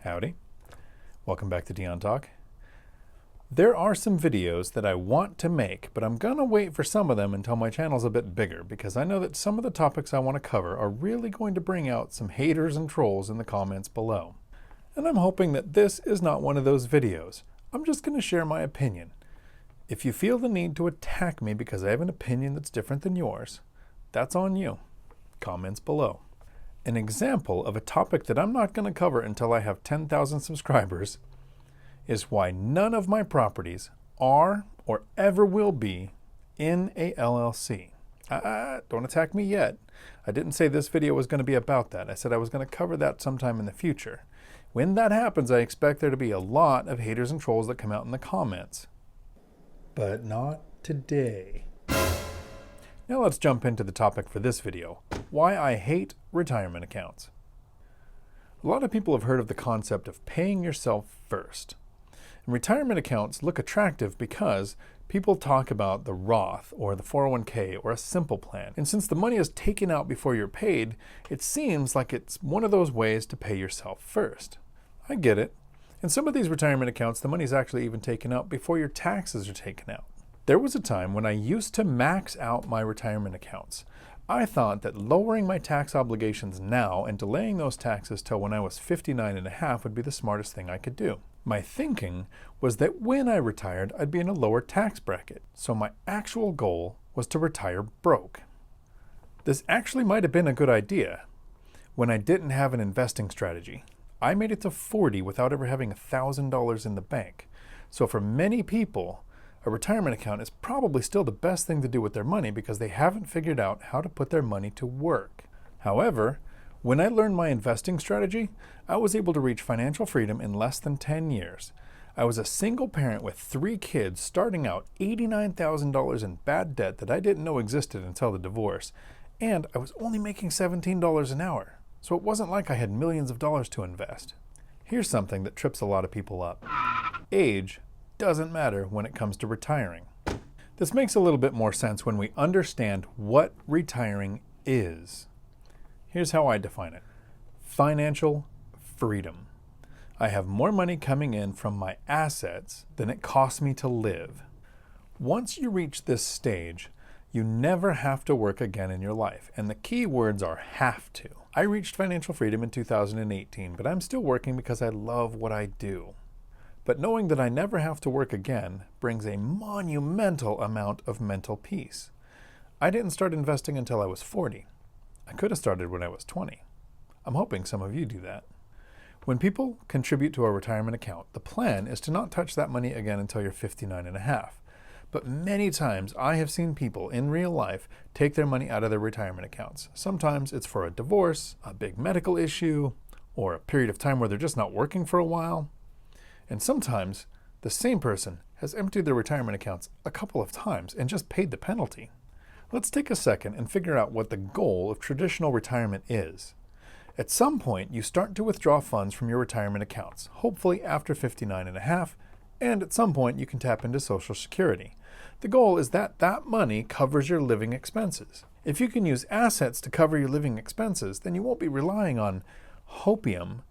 Howdy. Welcome back to Dion Talk. There are some videos that I want to make, but I'm gonna wait for some of them until my channel's a bit bigger because I know that some of the topics I want to cover are really going to bring out some haters and trolls in the comments below. And I'm hoping that this is not one of those videos. I'm just gonna share my opinion. If you feel the need to attack me because I have an opinion that's different than yours, that's on you. Comments below. An example of a topic that I'm not going to cover until I have 10,000 subscribers is why none of my properties are or ever will be in a LLC. Don't attack me yet. I didn't say this video was going to be about that. I said I was going to cover that sometime in the future. When that happens, I expect there to be a lot of haters and trolls that come out in the comments. But not today. Now let's jump into the topic for this video, why I hate retirement accounts. A lot of people have heard of the concept of paying yourself first. And retirement accounts look attractive because people talk about the Roth or the 401k or a simple plan. And since the money is taken out before you're paid, it seems like it's one of those ways to pay yourself first. I get it. In some of these retirement accounts, the money is actually even taken out before your taxes are taken out. There was a time when I used to max out my retirement accounts. I thought that lowering my tax obligations now and delaying those taxes till when I was 59 and a half would be the smartest thing I could do. My thinking was that when I retired, I'd be in a lower tax bracket. So my actual goal was to retire broke. This actually might have been a good idea when I didn't have an investing strategy. I made it to 40 without ever having $1,000 in the bank. So for many people, a retirement account is probably still the best thing to do with their money because they haven't figured out how to put their money to work. However, when I learned my investing strategy, I was able to reach financial freedom in less than 10 years. I was a single parent with 3 kids starting out $89,000 in bad debt that I didn't know existed until the divorce, and I was only making $17 an hour, so it wasn't like I had millions of dollars to invest. Here's something that trips a lot of people up. Age doesn't matter when it comes to retiring. This makes a little bit more sense when we understand what retiring is. Here's how I define it. Financial freedom. I have more money coming in from my assets than it costs me to live. Once you reach this stage, you never have to work again in your life. And the key words are have to. I reached financial freedom in 2018, but I'm still working because I love what I do. But knowing that I never have to work again brings a monumental amount of mental peace. I didn't start investing until I was 40. I could have started when I was 20. I'm hoping some of you do that. When people contribute to a retirement account, the plan is to not touch that money again until you're 59 and a half. But many times I have seen people in real life take their money out of their retirement accounts. Sometimes it's for a divorce, a big medical issue, or a period of time where they're just not working for a while. And sometimes the same person has emptied their retirement accounts a couple of times and just paid the penalty. Let's take a second and figure out what the goal of traditional retirement is. At some point, you start to withdraw funds from your retirement accounts, hopefully after 59 and a half, and at some point you can tap into Social Security. The goal is that that money covers your living expenses. If you can use assets to cover your living expenses, then you won't be relying on hoping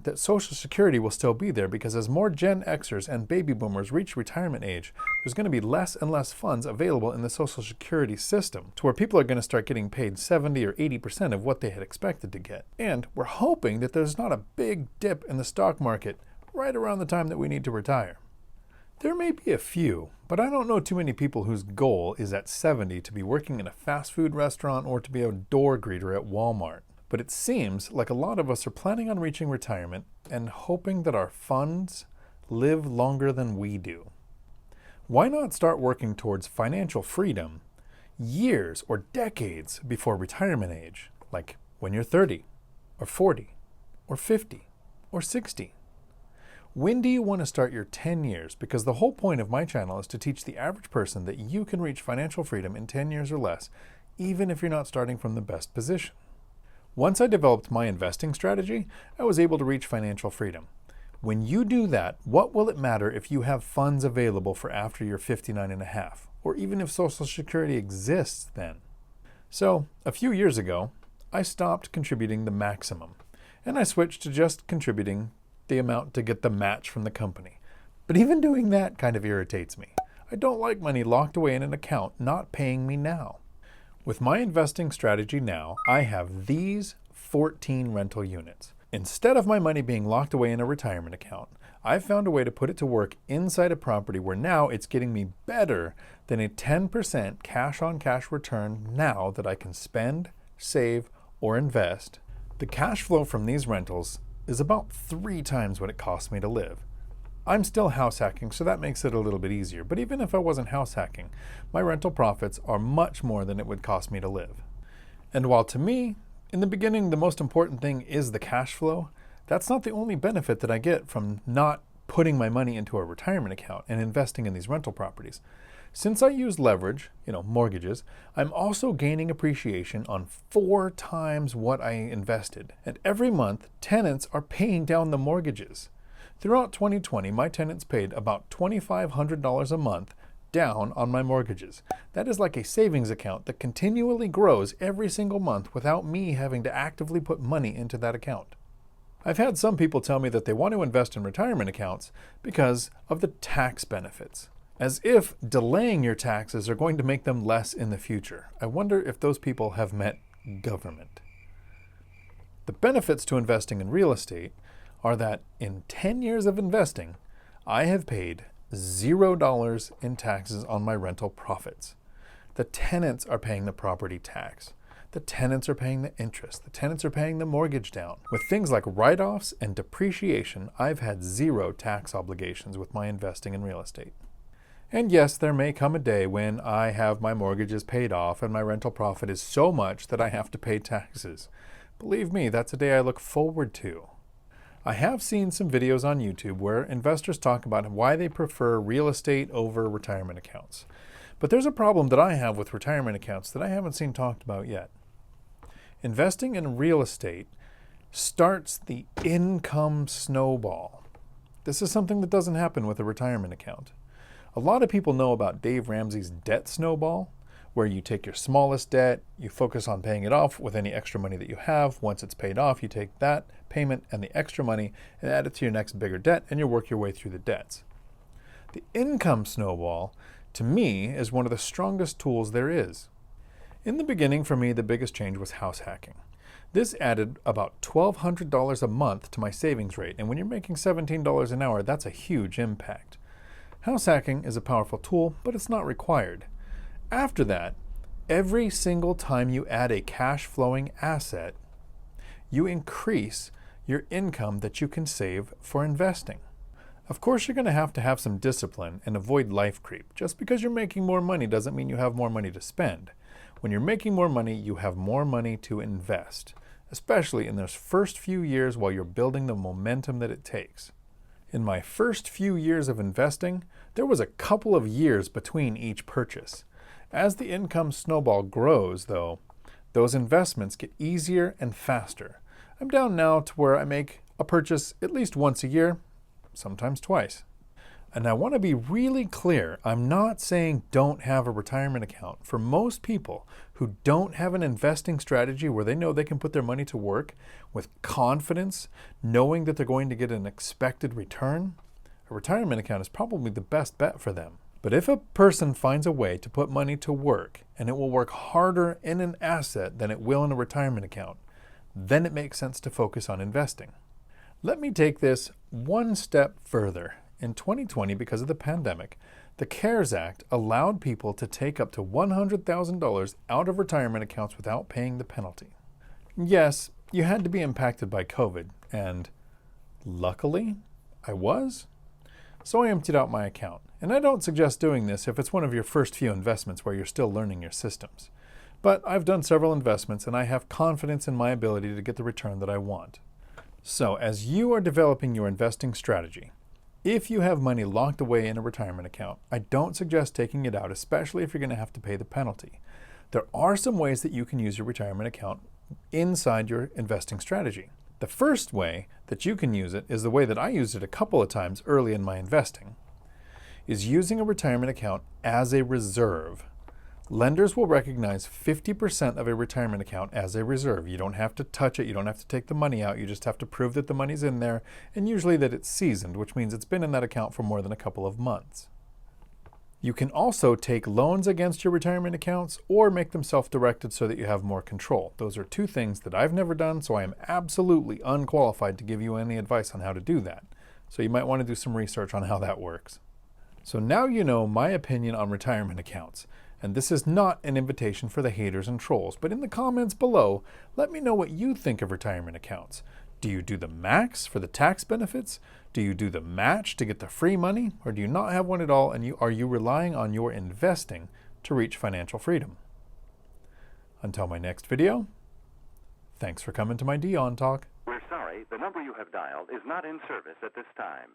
that Social Security will still be there, because as more Gen Xers and baby boomers reach retirement age, there's going to be less and less funds available in the Social Security system to where people are going to start getting paid 70 or 80% of what they had expected to get. And we're hoping that there's not a big dip in the stock market right around the time that we need to retire. There may be a few, but I don't know too many people whose goal is at 70 to be working in a fast food restaurant or to be a door greeter at Walmart. But it seems like a lot of us are planning on reaching retirement and hoping that our funds live longer than we do. Why not start working towards financial freedom years or decades before retirement age, like when you're 30 or 40 or 50 or 60? When do you want to start your 10 years? Because the whole point of my channel is to teach the average person that you can reach financial freedom in 10 years or less, even if you're not starting from the best position. Once I developed my investing strategy, I was able to reach financial freedom. When you do that, what will it matter if you have funds available for after you're 59 and a half, or even if Social Security exists then? So, a few years ago, I stopped contributing the maximum. and I switched to just contributing the amount to get the match from the company. But even doing that kind of irritates me. I don't like money locked away in an account not paying me now. With my investing strategy now, I have these 14 rental units. Instead of my money being locked away in a retirement account, I've found a way to put it to work inside a property where now it's getting me better than a 10% cash-on-cash return now that I can spend, save, or invest. The cash flow from these rentals is about 3 times what it costs me to live. I'm still house hacking, so that makes it a little bit easier. But even if I wasn't house hacking, my rental profits are much more than it would cost me to live. And while to me, in the beginning, the most important thing is the cash flow, that's not the only benefit that I get from not putting my money into a retirement account and investing in these rental properties. Since I use leverage, mortgages, I'm also gaining appreciation on 4 times what I invested. And every month, tenants are paying down the mortgages. Throughout 2020, my tenants paid about $2,500 a month down on my mortgages. That is like a savings account that continually grows every single month without me having to actively put money into that account. I've had some people tell me that they want to invest in retirement accounts because of the tax benefits, as if delaying your taxes are going to make them less in the future. I wonder if those people have met government. The benefits to investing in real estate are that in 10 years of investing, I have paid $0 in taxes on my rental profits. The tenants are paying the property tax. The tenants are paying the interest. The tenants are paying the mortgage down. With things like write-offs and depreciation, I've had 0 tax obligations with my investing in real estate. And yes, there may come a day when I have my mortgages paid off and my rental profit is so much that I have to pay taxes. Believe me, that's a day I look forward to. I have seen some videos on YouTube where investors talk about why they prefer real estate over retirement accounts. But there's a problem that I have with retirement accounts that I haven't seen talked about yet. Investing in real estate starts the income snowball. This is something that doesn't happen with a retirement account. A lot of people know about Dave Ramsey's debt snowball, where you take your smallest debt, you focus on paying it off with any extra money that you have. Once it's paid off, you take that payment and the extra money and add it to your next bigger debt, and you work your way through the debts. The income snowball, to me, is one of the strongest tools there is. In the beginning, for me, the biggest change was house hacking. This added about $1,200 a month to my savings rate, and when you're making $17 an hour, that's a huge impact. House hacking is a powerful tool, but it's not required. After that, every single time you add a cash flowing asset, you increase your income that you can save for investing. Of course, you're going to have some discipline and avoid life creep. Just because you're making more money doesn't mean you have more money to spend. When you're making more money, you have more money to invest, especially in those first few years while you're building the momentum that it takes. In my first few years of investing, there was a couple of years between each purchase. As the income snowball grows, though, those investments get easier and faster. I'm down now to where I make a purchase at least once a year, sometimes twice. And I want to be really clear, I'm not saying don't have a retirement account. For most people who don't have an investing strategy where they know they can put their money to work with confidence, knowing that they're going to get an expected return, a retirement account is probably the best bet for them. But if a person finds a way to put money to work, and it will work harder in an asset than it will in a retirement account, then it makes sense to focus on investing. Let me take this one step further. In 2020, because of the pandemic, the CARES Act allowed people to take up to $100,000 out of retirement accounts without paying the penalty. Yes, you had to be impacted by COVID, and luckily, I was. So I emptied out my account. And I don't suggest doing this if it's one of your first few investments where you're still learning your systems. But I've done several investments and I have confidence in my ability to get the return that I want. So as you are developing your investing strategy, if you have money locked away in a retirement account, I don't suggest taking it out, especially if you're going to have to pay the penalty. There are some ways that you can use your retirement account inside your investing strategy. The first way that you can use it is the way that I used it a couple of times early in my investing, is using a retirement account as a reserve. Lenders will recognize 50% of a retirement account as a reserve. You don't have to touch it. You don't have to take the money out. You just have to prove that the money's in there, and usually that it's seasoned, which means it's been in that account for more than a couple of months. You can also take loans against your retirement accounts or make them self-directed so that you have more control. Those are two things that I've never done, so I am absolutely unqualified to give you any advice on how to do that. So you might want to do some research on how that works. So now you know my opinion on retirement accounts. And this is not an invitation for the haters and trolls, but in the comments below, let me know what you think of retirement accounts. Do you do the max for the tax benefits? Do you do the match to get the free money? Or do you not have one at all and are you relying on your investing to reach financial freedom? Until my next video, thanks for coming to my Dion Talk. We're sorry, the number you have dialed is not in service at this time.